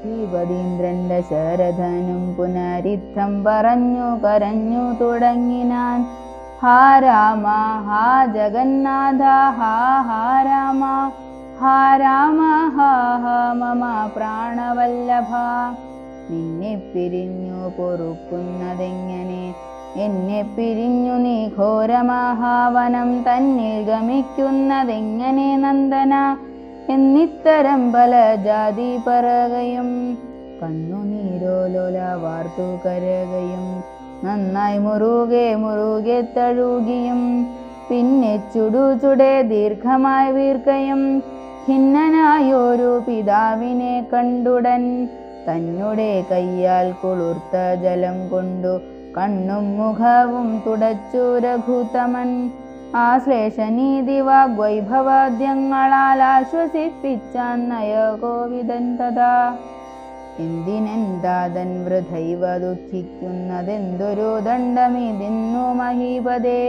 ശ്രീപതീന്ദ്രന്റെ ശരധനും പുനരിത്തം പറഞ്ഞു കരഞ്ഞു തുടങ്ങിനാൻ. ഹാ രാമ ഹാ ജഗന്നാഥ ഹാ ഹാ രാമ ഹാ രാമ ഹാ ഹാ മമ പ്രാണവല്ലഭ. നിന്നെ പിരിഞ്ഞു പൊറുക്കുന്നതെങ്ങനെ, എന്നെ പിരിഞ്ഞു നീ ഘോരമഹാവനം തന്നിൽ ഗമിക്കുന്നതെങ്ങനെ നന്ദന എന്നിത്തരം പല ജാതി പറകയും കണ്ണുനീരോലോല വാർത്തു കരകയും നന്നായി മുറുകെ മുറുകെ തഴുകിയും പിന്നെ ചുടുചുടെ ദീർഘമായി വീർക്കയും ഖിന്നനായൊരു പിതാവിനെ കണ്ടുടൻ തന്നെ കയ്യാൽ കുളിർത്ത ജലം കൊണ്ടു കണ്ണും മുഖവും തുടച്ചു രഘുത്തമൻ. ആശ്ലേഷനീതി വാഗ്വൈഭവാദ്യങ്ങളാൽ ആശ്വസിപ്പിച്ചാൻ നയകോവിദൻ തഥാ. എന്തിനെന്താതൻ വൃഥൈവ ദുഃഖിക്കുന്നതെന്തൊരു ദണ്ഡമിതിന്നു മഹീപതേ.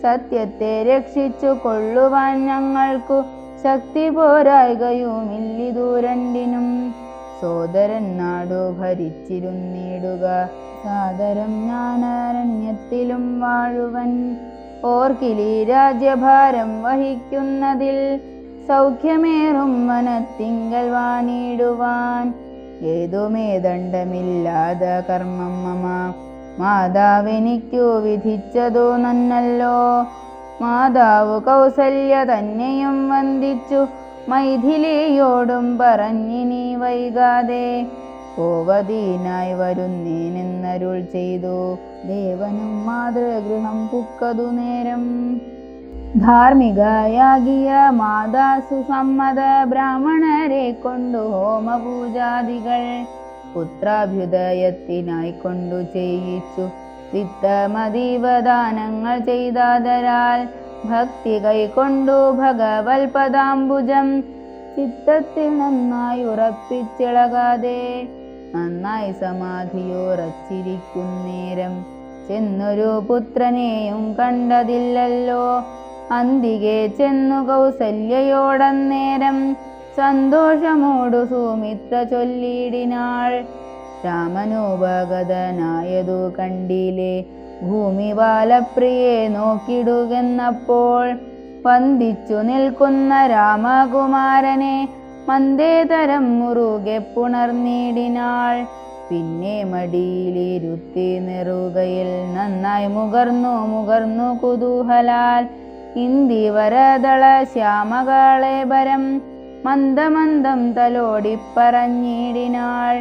സത്യത്തെ രക്ഷിച്ചു കൊള്ളുവാൻ ഞങ്ങൾക്കു ശക്തി പോരായ്കയുമില്ലിതു രണ്ടിനും. സോദരൻ നാടു ഭരിച്ചിരുന്നിടുക സാദരം ഞാനരണ്യത്തിലും വാഴുവൻ. ഓർക്കിലി രാജ്യഭാരം വഹിക്കുന്നതിൽ സൗഖ്യമേറും വനത്തിങ്കൽ വാണിടുവാൻ. ഏതുമേ ദണ്ഡമില്ലാത കർമ്മം മമ മാതാവെനിക്കു വിധിച്ചതു നന്നല്ലോ. മാതാവ് കൗസല്യ തന്നെയും വന്ദിച്ചു മൈഥിലിയോടും പറഞ്ഞിനി വൈകാതെ. കോവതീനായി വരുന്നേനെന്നരുൾ ചെയ്തു ദേവനും മാതൃഗൃഹം പുക്കതു നേരം. ധാർമ്മികയാകിയ മാതാസു സമ്മത ബ്രാഹ്മണരെ കൊണ്ടു ഹോമപൂജാദികൾ പുത്രാഭ്യുദയത്തിനായി കൊണ്ടു ചെയ്യിച്ചു. വിത്തമതീവദാനങ്ങൾ ചെയ്താദരാൽ ഭക്തി കൈക്കൊണ്ടു ഭഗവൽ പദാംബുജം ചിത്തത്തിൽ നന്നായി ഉറപ്പിച്ചിളകാതെ നന്നായി സമാധിയുറച്ചിരിക്കുന്നേരം ചെന്നൊരു പുത്രനെയും കണ്ടതില്ലല്ലോ. അന്തികെ ചെന്നു കൗസല്യയോടന്നേരം സന്തോഷമോടു സുമിത്ര ചൊല്ലിടിനാൾ. രാമനുപഗതനായതു കണ്ടില്ലേ ഭൂമി ബാലപ്രിയെ നോക്കിടുകെന്നപ്പോൾ വന്ദിച്ചു നിൽക്കുന്ന രാമകുമാരനെ മന്ദേതരം മുറുകെ പുണർന്നിടിനാൾ. പിന്നെ മടിയിലിരുത്തി നെറുകയിൽ നന്നായി മുകർന്നു കുതൂഹലാൽ ഇന്ദിവരദള ശ്യാമകളേബരം മന്ദമന്ദം തലോടിപ്പറഞ്ഞിടിനാൾ.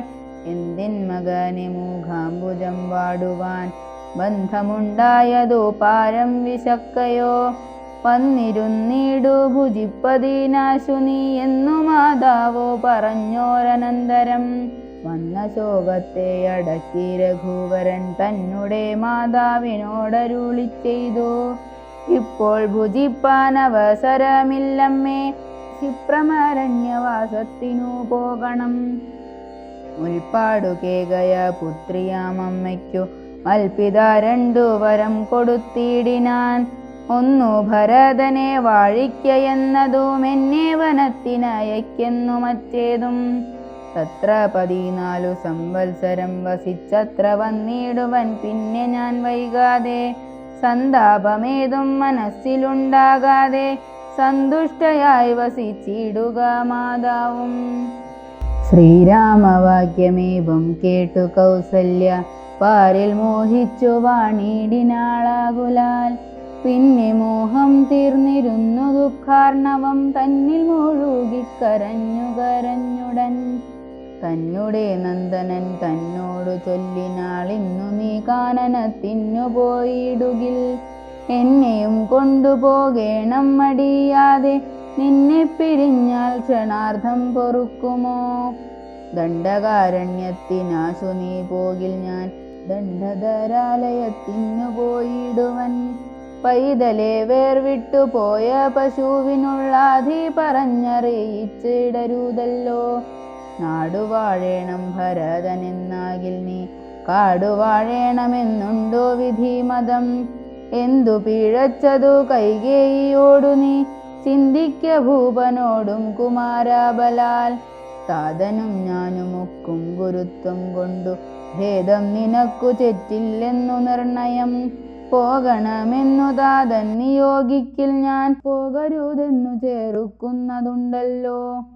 എന്തിൻ മകനെ മൂകാംബുജം വാടുവാൻ ബന്ധമുണ്ടായതു പാരം വിശക്കയോ. വന്നിരുന്നിടു ഭുജിപ്പതിനാശു നീ എന്നു മാതാവോ പറഞ്ഞോരനന്തരം. വന്ന ശോകത്തെ അടക്കി രഘുവരൻ തന്നെ മാതാവിനോടരുളി ചെയ്തു. ഇപ്പോൾ ഭുജിപ്പാൻ അവസരമില്ലമ്മേ, ക്ഷിപ്രമരണ്യവാസത്തിനു പോകണം. ഉൾപ്പാടുകേകയ പുത്രിയാമമ്മയ്ക്കു മൽപിത രണ്ടു വരം കൊടുത്തിടിനാൻ. ഒന്നു ഭരതനെ വാഴിക്കയെന്നതും എന്നെ വനത്തിനയക്കെന്നു മറ്റേതും. തത്ര 14 സംവത്സരം വസിച്ചത്ര വന്നിടുവൻ പിന്നെ ഞാൻ വൈകാതെ. സന്താപമേതും മനസ്സിലുണ്ടാകാതെ സന്തുഷ്ടയായി വസിച്ചിടുക മാതാവും. ശ്രീരാമവാക്യമേവം കേട്ടു കൗസല്യ പാരിൽ മോഹിച്ചു വാണിടിനാളാകുലാൽ. പിന്നെ മോഹം തീർന്നിരുന്നു ദുഃഖാർണവം തന്നിൽ മുഴുകിക്കരഞ്ഞുടൻ. തന്നെ നന്ദനൻ തന്നോടു ചൊല്ലിനാൾ ഇന്നു നീ കാനനത്തിനു പോയിടുകിൽ എന്നെയും കൊണ്ടുപോകേണം മടിയാതെ. നിന്നെ പിരിഞ്ഞാൽ ക്ഷണാർദ്ധം പൊറുക്കുമോ. ദണ്ഡകാരണ്യത്തിനാശു നീ പോകിൽ ഞാൻ ദണ്ഡധരാലയത്തിനു പോയിടുവൻ. പൈതലെ വേർവിട്ടു പോയ പശുവിനുള്ളാധി പറഞ്ഞറിയിച്ചിടരുതല്ലോ. നാടുവാഴേണം ഭരതനെന്നാകിൽ നീ കാടുവാഴേണമെന്നുണ്ടോ വിധിമതം. എന്തു പിഴച്ചതു കൈകേയിയോടു നീ ചിന്തിക്ക ഭൂപനോടും കുമാരാബലാൽ. താതനും ഞാനുമൊക്കും ഗുരുത്വം കൊണ്ടു ഭേദം നിനക്കു തെറ്റില്ലെന്നു നിർണയം. പോകണമെന്നു താതൻ നിയോഗിക്കിൽ ഞാൻ പോകരുതെന്നു ചേർക്കുന്നതുണ്ടല്ലോ.